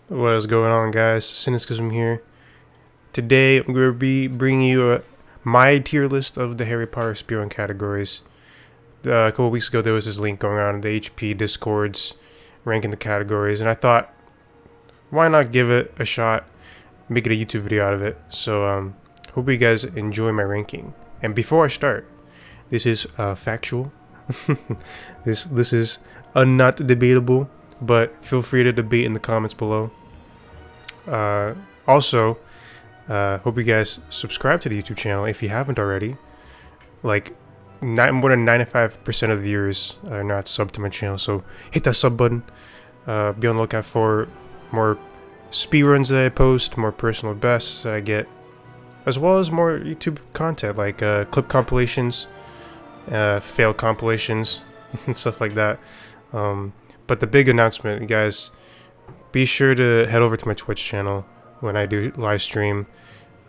What is going on, guys? Cynaschism here. Today, I'm going to be bringing you my tier list of the Harry Potter Speedrun categories. A couple weeks ago, there was this link going around in the HP Discords ranking the categories, and I thought, why not give it a shot, make it a YouTube video out of it. So, hope you guys enjoy my ranking. And before I start, this is factual. This is not debatable, but feel free to debate in the comments below. Also, hope you guys subscribe to the YouTube channel if you haven't already. Like, more than 95% of the viewers are not subbed to my channel, so hit that sub button. Be on the lookout for more speedruns that I post, more personal bests that I get, as well as more YouTube content like clip compilations, fail compilations, and stuff like that. But the big announcement, guys, be sure to head over to my Twitch channel when I do live stream.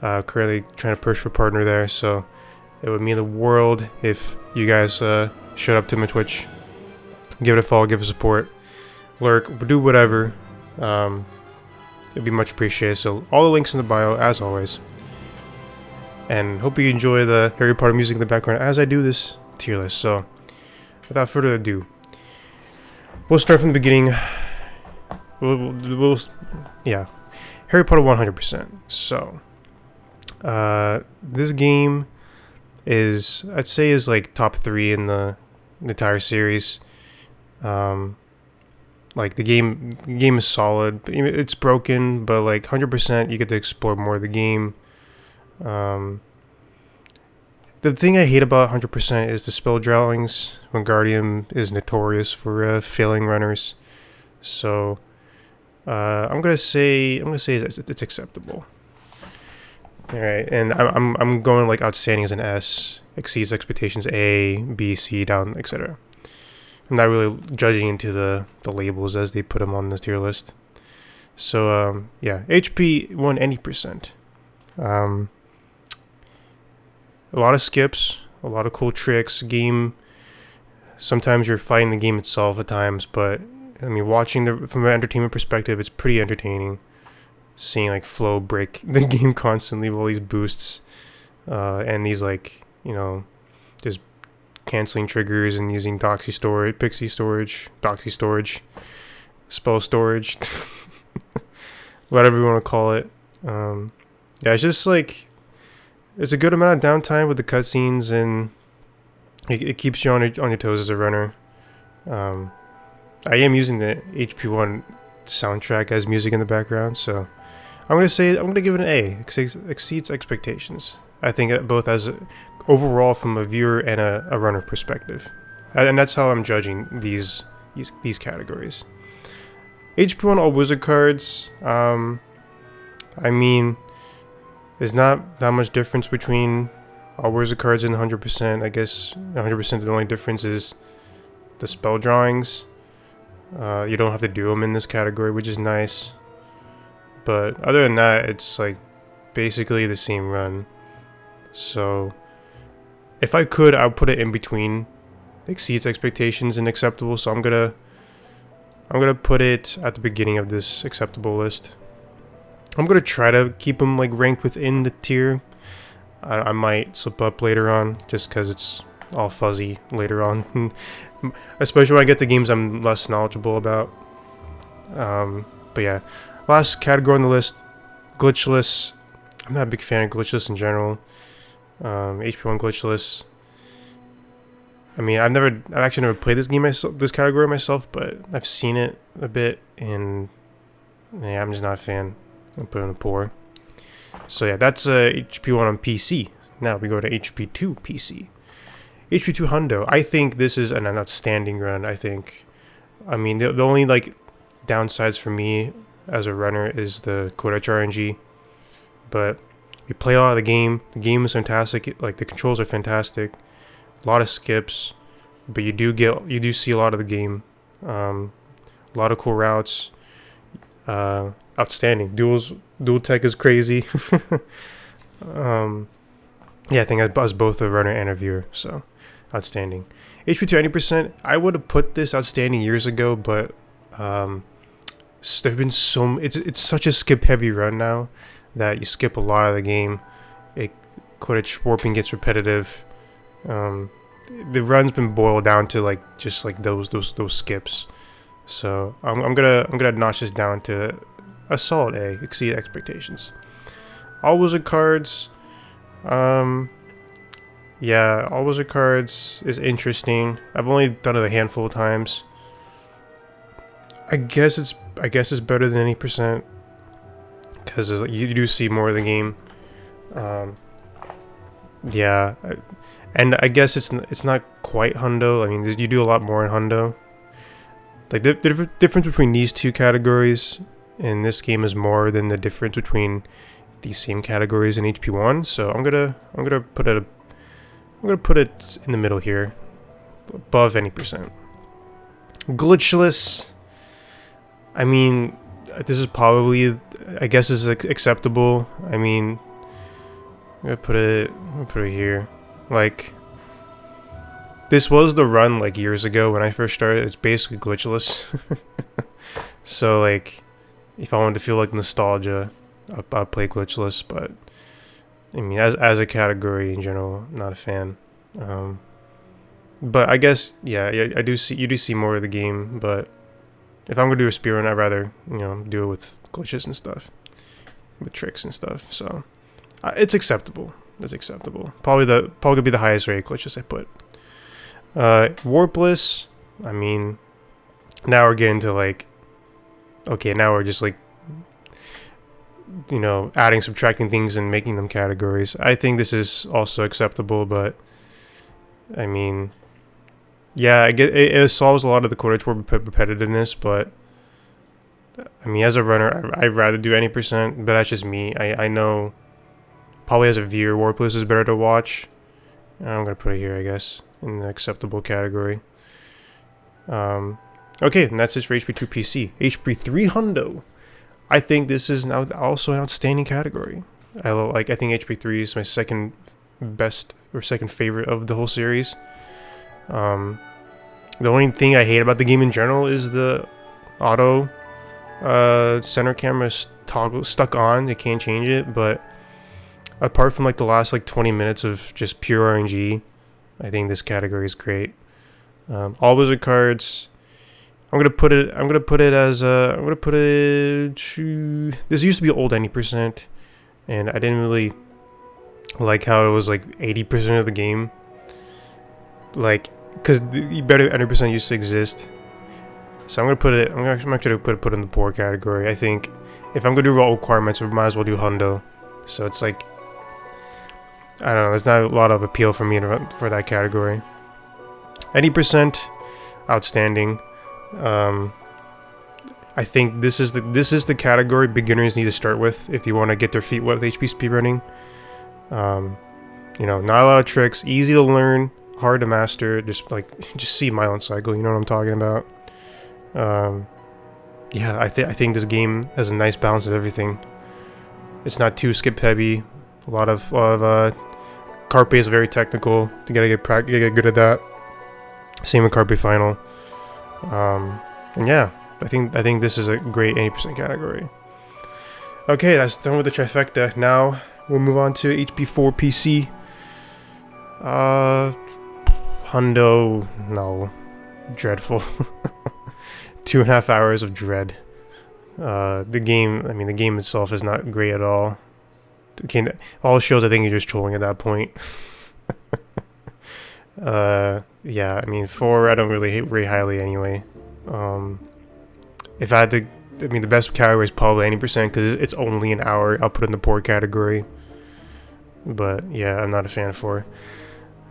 Currently trying to push for partner there, so it would mean the world if you guys showed up to my Twitch. Give it a follow, give it support, lurk, do whatever. It'd be much appreciated. So all the links in the bio, as always. And hope you enjoy the Harry Potter music in the background as I do this tier list. So without further ado, we'll start from the beginning. Yeah, Harry Potter 100%. So, this game is, I'd say, is like top 3 in the entire series. Like the game is solid. It's broken, but like 100%, you get to explore more of the game. The thing I hate about 100% is the spell drawings. Wingardium is notorious for failing runners. So, I'm gonna say it's acceptable. All right, and I'm going like outstanding as an S, exceeds expectations A, B, C, down, etc. I'm not really judging into the labels as they put them on the tier list. So yeah, HP 180%. A lot of skips, a lot of cool tricks. Game. Sometimes you're fighting the game itself at times, but I mean, watching from an entertainment perspective, it's pretty entertaining. Seeing like Flo break the game constantly with all these boosts, and these like, you know, just canceling triggers and using pixie storage, spell storage, whatever you want to call it. Yeah, it's just like, it's a good amount of downtime with the cutscenes, and it keeps you on your toes as a runner. I am using the HP1 soundtrack as music in the background, so I'm gonna give it an A. Exceeds expectations. I think both as overall from a viewer and a runner perspective, and that's how I'm judging these categories. HP1 all wizard cards. I mean, there's not that much difference between all wizard cards and 100%. I guess 100%, the only difference is the spell drawings. You don't have to do them in this category, which is nice. But other than that, it's like basically the same run. So if I could, I would put it in between exceeds expectations and acceptable. So I'm gonna put it at the beginning of this acceptable list. I'm gonna try to keep them like ranked within the tier. I might slip up later on just because it's all fuzzy later on, especially when I get the games I'm less knowledgeable about. But yeah, last category on the list, glitchless. I'm not a big fan of glitchless in general. HP1 glitchless. I mean, I've actually never played this category myself, but I've seen it a bit, and yeah, I'm just not a fan. I'm putting a poor. So yeah, that's HP1 on PC. Now we go to HP2 PC. HP2 Hundo. I think this is an outstanding run. I mean, the only like downsides for me as a runner is the Quidditch RNG, but you play a lot of the game. The game is fantastic. Like the controls are fantastic. A lot of skips, but you do see a lot of the game. A lot of cool routes. Outstanding. Dual tech is crazy. Yeah, I think I was both a runner and a viewer, so outstanding. HP2 90%. I would have put this outstanding years ago, but there've been it's such a skip heavy run now that you skip a lot of the game. Quidditch warping gets repetitive. The run's been boiled down to like just like those skips. So I'm gonna notch this down to a solid A, exceed expectations. All wizard cards, yeah, all wizard cards is interesting. I've only done it a handful of times. I guess it's better than 80% because you do see more of the game. Yeah, and I guess it's not quite Hundo. I mean, you do a lot more in Hundo. Like the difference between these two categories in this game is more than the difference between these same categories in HP1. So I'm gonna put it in the middle here, above 20%. Glitchless. I mean, this is probably, I guess, is acceptable. I mean, I'm gonna put it here. Like, this was the run like years ago when I first started. It's basically glitchless. So like, if I wanted to feel like nostalgia, I'd play glitchless. But I mean, as a category in general, not a fan. But I guess yeah, you do see more of the game. But if I'm gonna do a speedrun, I'd rather do it with glitches and stuff, with tricks and stuff. So it's acceptable. It's acceptable. Probably gonna be the highest rated glitches I put. Warpless. I mean, now we're getting to like, okay, now we're just like, adding, subtracting things and making them categories. I think this is also acceptable, but I mean, yeah, I get it solves a lot of the Quidditch Warp repetitiveness, but I mean, as a runner, I'd rather do 20%, but that's just me. I know probably as a viewer, Warpless is better to watch. I'm gonna put it here, I guess, in the acceptable category. Okay, and that's it for HP2 PC. HP3 Hundo. I think this is now also an outstanding category. I think HP3 is my second best or second favorite of the whole series. The only thing I hate about the game in general is the auto center camera stuck on. You can't change it, but apart from like the last like 20 minutes of just pure RNG, I think this category is great. All wizard cards. I'm gonna put it as this used to be old 90%, and I didn't really like how it was like 80% of the game. Like, because the better 90% used to exist. So I'm actually gonna put it in the poor category. I think if I'm gonna do raw requirements, we might as well do Hundo. So it's like, I don't know, there's not a lot of appeal for me for that category. 80%, outstanding. I think this is the category beginners need to start with if you want to get their feet wet with HP speedrunning. Not a lot of tricks, easy to learn, hard to master. Just see Mylan Cycle. You know what I'm talking about. Yeah, I think this game has a nice balance of everything. It's not too skip heavy. A lot of Carpe is very technical. You gotta get good at that. Same with Carpe Final. And yeah, I think this is a great 80% category. Okay, that's done with the trifecta. Now we'll move on to HP4 PC. Hundo, no, dreadful. 2.5 hours of dread. The game itself is not great at all. All shows I think you're just trolling at that point. Yeah, I mean 4 I don't really rate highly anyway. If I had to, the best category is probably 80% because it's only an hour. I'll put it in the poor category. But yeah, I'm not a fan of 4.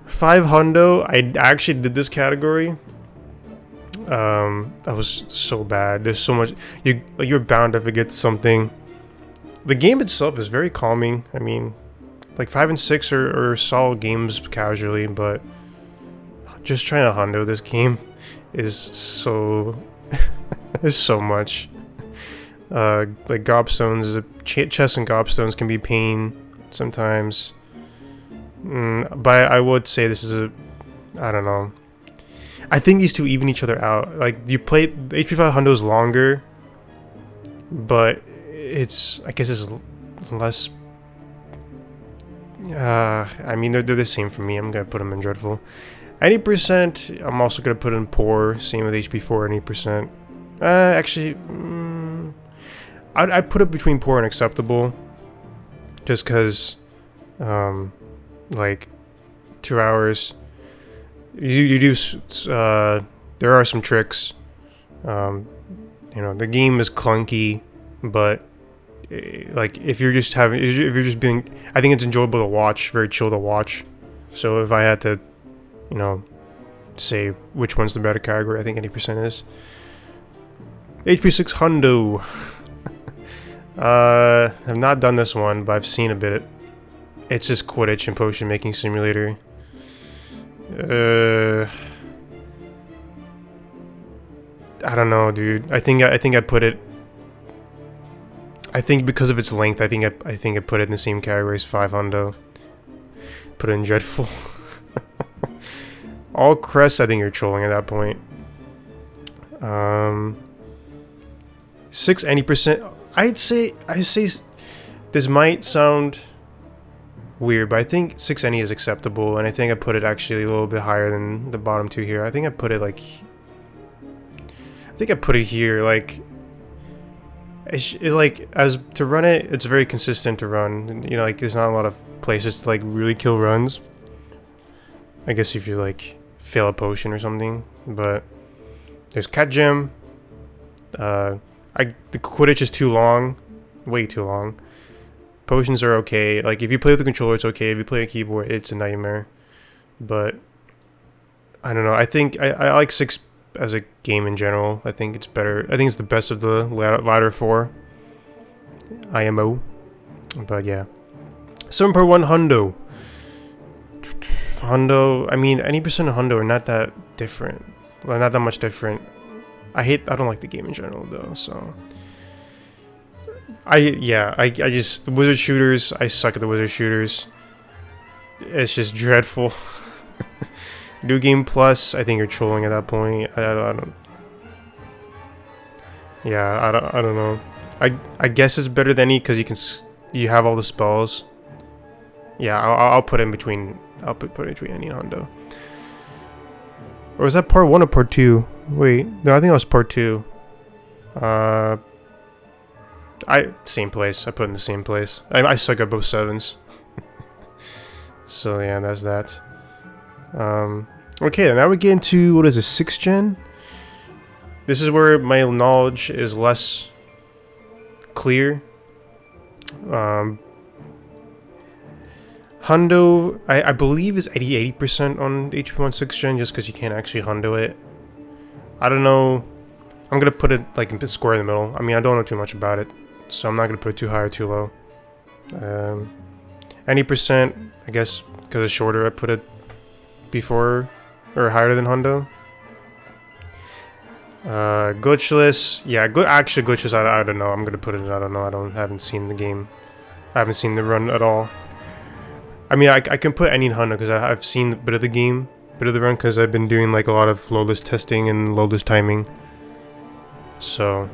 5 Hundo, I actually did this category. I was so bad. There's so much, you're bound to forget something. The game itself is very calming. I mean, like 5 and 6 are solid games casually, but just trying to Hundo this game is so there's so much. Like gobstones, chess and gobstones can be pain sometimes. But I would say this is I don't know. I think these two even each other out. Like you play the HP5 Hundo is longer, but I guess it's less. I mean, they're the same for me. I'm gonna put them in dreadful. 80%. I'm also gonna put in poor. Same with HP4 and 8%. Actually, I'd put it between poor and acceptable. Just because, like, 2 hours. You do. There are some tricks. You know, the game is clunky, but like if you're just being, I think it's enjoyable to watch, very chill to watch. So if I had to, you know, say which one's the better category, I think 80% is. HP6 Hundo. I've not done this one, but I've seen a bit. It's just Quidditch and potion making simulator. I don't know, dude. I think I put it. I think because of its length, I think I put it in the same category as 5 Hundo. Put it in dreadful. All crests, I think you're trolling at that point. 6 80%. I say this might sound weird, but I think 6 any is acceptable, and I think I put it actually a little bit higher than the bottom two here. I think I put it like. I think I put it here, like. It's like, as to run it, it's very consistent to run. You know, like there's not a lot of places to like really kill runs. I guess if you like fail a potion or something, but there's Cat Gym. The Quidditch is too long, way too long. Potions are okay. Like if you play with the controller, it's okay. If you play a keyboard, it's a nightmare. But I don't know. I think I like 6 as a game in general. I think it's better. I think it's the best of the latter 4 IMO. But yeah, 7.1 Hundo. Hundo. I mean, 80% of Hundo are not that different. Well, not that much different. I don't like the game in general though. So I just the wizard shooters. I suck at the wizard shooters. It's just dreadful. New Game Plus, I think you're trolling at that point. I don't. Yeah, I don't know. I guess it's better than any because you have all the spells. Yeah, I'll put it in between. I'll put it between any and Hundo. Or was that part 1 or part 2? Wait, no, I think that was part 2. Same place. I put it in the same place. I suck at both 7s. So yeah, that's that. Okay, now we get into, what is this, 6th gen? This is where my knowledge is less clear. Hundo, I believe is 80% on HP1 6th gen, just because you can't actually Hundo it. I don't know. I'm going to put it like square in the middle. I mean, I don't know too much about it, so I'm not going to put it too high or too low. 80%, I guess, because it's shorter, I put it before or higher than Hundo. Glitchless, yeah, actually glitchless. I don't know. I'm gonna put it in. I don't know. Haven't seen the game. I haven't seen the run at all. I mean, I can put any in Hundo because I've seen a bit of the game, bit of the run, because I've been doing like a lot of flowless testing and loadless timing. So,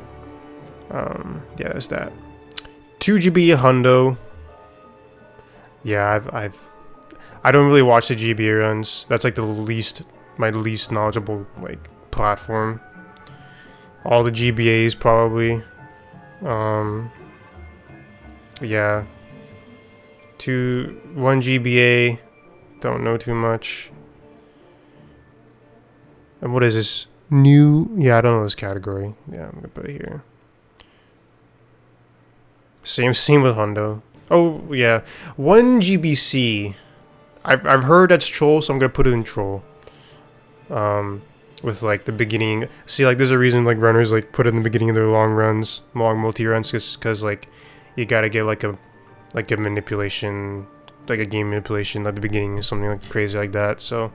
yeah, there's that. 2 GB Hundo. Yeah, I don't really watch the GBA runs. That's like my least knowledgeable like platform. All the GBAs probably. Yeah. 1 GBA. Don't know too much. And what is this? New? Yeah, I don't know this category. Yeah, I'm gonna put it here. Same with Hundo. Oh yeah, 1 GBC. I've heard that's troll, so I'm gonna put it in troll. With like the beginning. See, like there's a reason like runners like put it in the beginning of their long multi runs, because like you gotta get like a manipulation, like a game manipulation at the beginning, something like crazy like that. So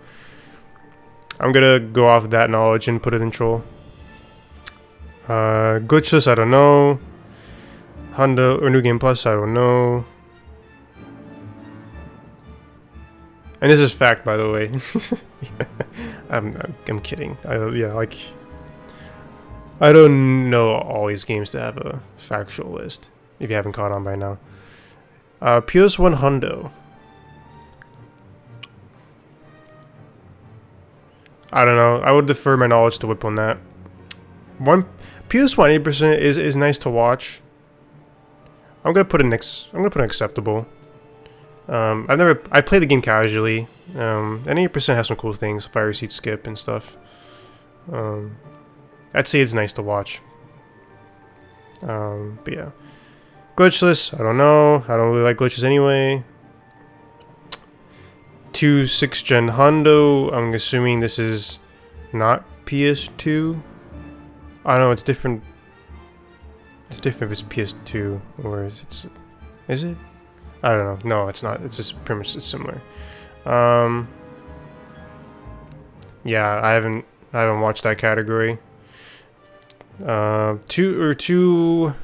I'm gonna go off that knowledge and put it in troll. Glitchless, I don't know. Hundo or New Game Plus, I don't know. And this is fact, by the way. I'm kidding. Yeah, like I don't know all these games to have a factual list, if you haven't caught on by now. PS1 Hundo. I don't know. I would defer my knowledge to Whip on that. PS1 80% is nice to watch. I'm gonna put an acceptable. I play the game casually. And 80% has some cool things, fire seat skip and stuff. I'd say it's nice to watch. But yeah. Glitchless, I don't know. I don't really like glitches anyway. 2 6th-gen Hondo, I'm assuming this is not PS2. I don't know, it's different. It's different if it's PS2 or is it? I don't know. No, it's not. It's just pretty much similar. Yeah, I haven't watched that category. Two.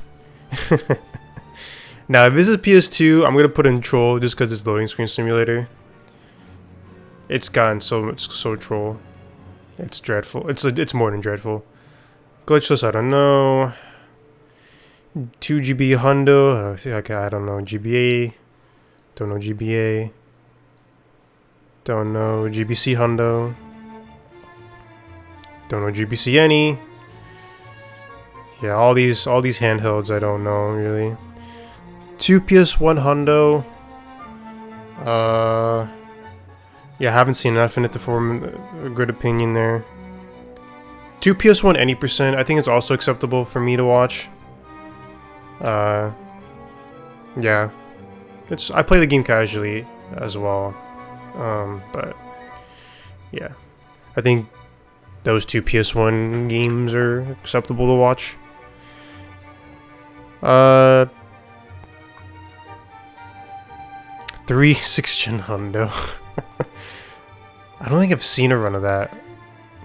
Now, if this is PS2, I'm gonna put in Troll just because it's loading screen simulator. It's gotten so troll. It's dreadful. It's more than dreadful. Glitchless, I don't know. 2GB Hundo, I don't know. GBA, don't know GBA. Don't know GBC Hundo. Don't know GBC any. Yeah, all these handhelds I don't know really. 2 PS1 Hundo. Yeah, I haven't seen enough in it to form a good opinion there. 2 PS1 any percent. I think it's also acceptable for me to watch. Yeah, I play the game casually as well. But yeah, I think those 2 PS1 games are acceptable to watch. 3 6th-gen Hundo. I don't think I've seen a run of that.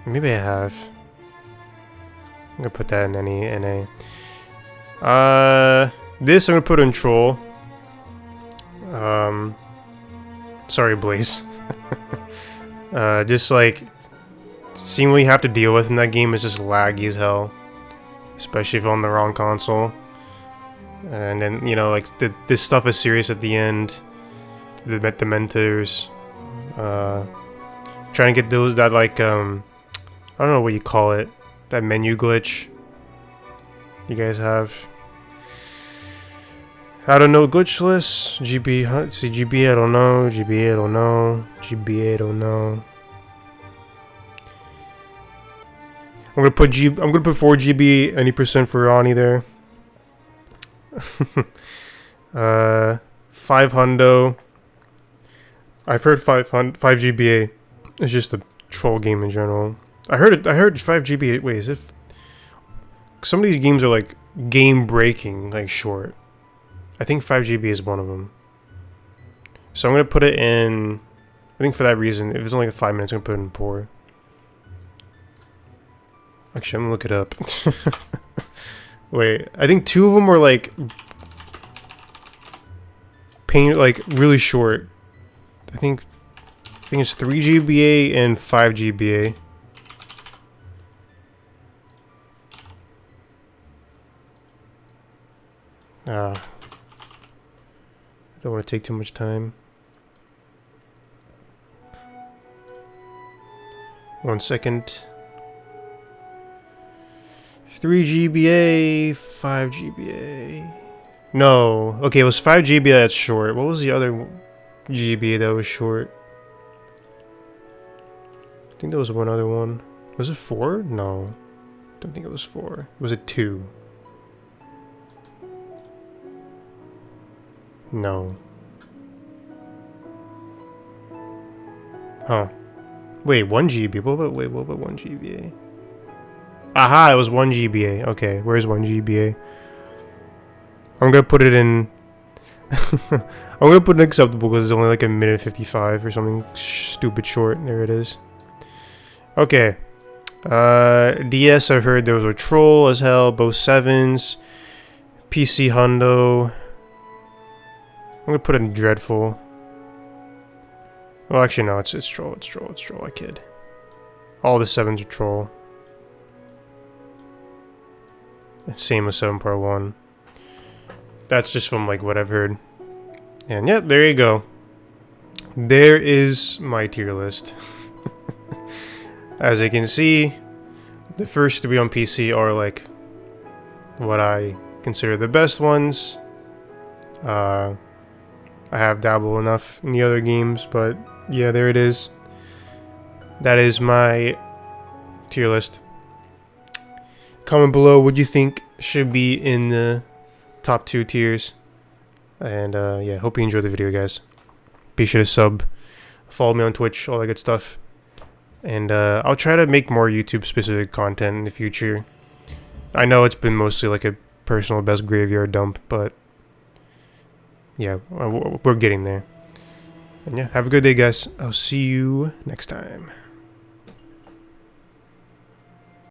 Maybe I have. I'm gonna put that in any NA. This I'm gonna put in Troll. Sorry, Blaze. Just like seeing what you have to deal with in that game is just laggy as hell, especially if on the wrong console. And then like this stuff is serious at the end. The mentors. Trying to get that like I don't know what you call it. That menu glitch you guys have. I don't know, glitchless. GB, I don't know. GBA, I don't know. GBA, I don't know. I'm gonna put 4GB any percent for Ronnie there. 5 Hundo. I've heard 5 GBA. It's just a troll game in general. I heard 5 GB. Wait, is it? Some of these games are like game breaking, like short. I think 5 GB is one of them. So I'm gonna put it in. I think for that reason, if it's only like 5 minutes, I'm gonna put it in poor. Actually, I'm gonna look it up. Wait, I think 2 of them were like like really short. I think it's 3 GBA and 5 GBA. I don't want to take too much time. 1 second. 3 GBA, 5 GBA. No. Okay, it was 5 GBA that's short. What was the other GBA that was short? I think there was one other one. Was it 4? No. Don't think it was 4. Was it 2? No. Huh. Wait, 1 GB? What about 1 GBA? Aha, it was 1 GBA. Okay, where's 1 GBA? I'm gonna put it in... I'm gonna put it in acceptable because it's only like 1:55 or something stupid short. There it is. Okay. DS, I heard there was a troll as hell. Both 7s. PC Hundo. I'm gonna put it in dreadful. Well, actually, no, it's troll. It's troll. I kid. All the 7s are troll. Same with 7.1. That's just from like what I've heard. And yeah, there you go. There is my tier list. As you can see, the first 3 on PC are like what I consider the best ones. I have dabbled enough in the other games, but yeah, there it is. That is my tier list. Comment below what you think should be in the top 2 tiers. And yeah, hope you enjoyed the video, guys. Be sure to sub, follow me on Twitch, all that good stuff. And I'll try to make more YouTube specific content in the future. I know it's been mostly like a personal best graveyard dump, but yeah, we're getting there. And yeah, have a good day, guys. I'll see you next time.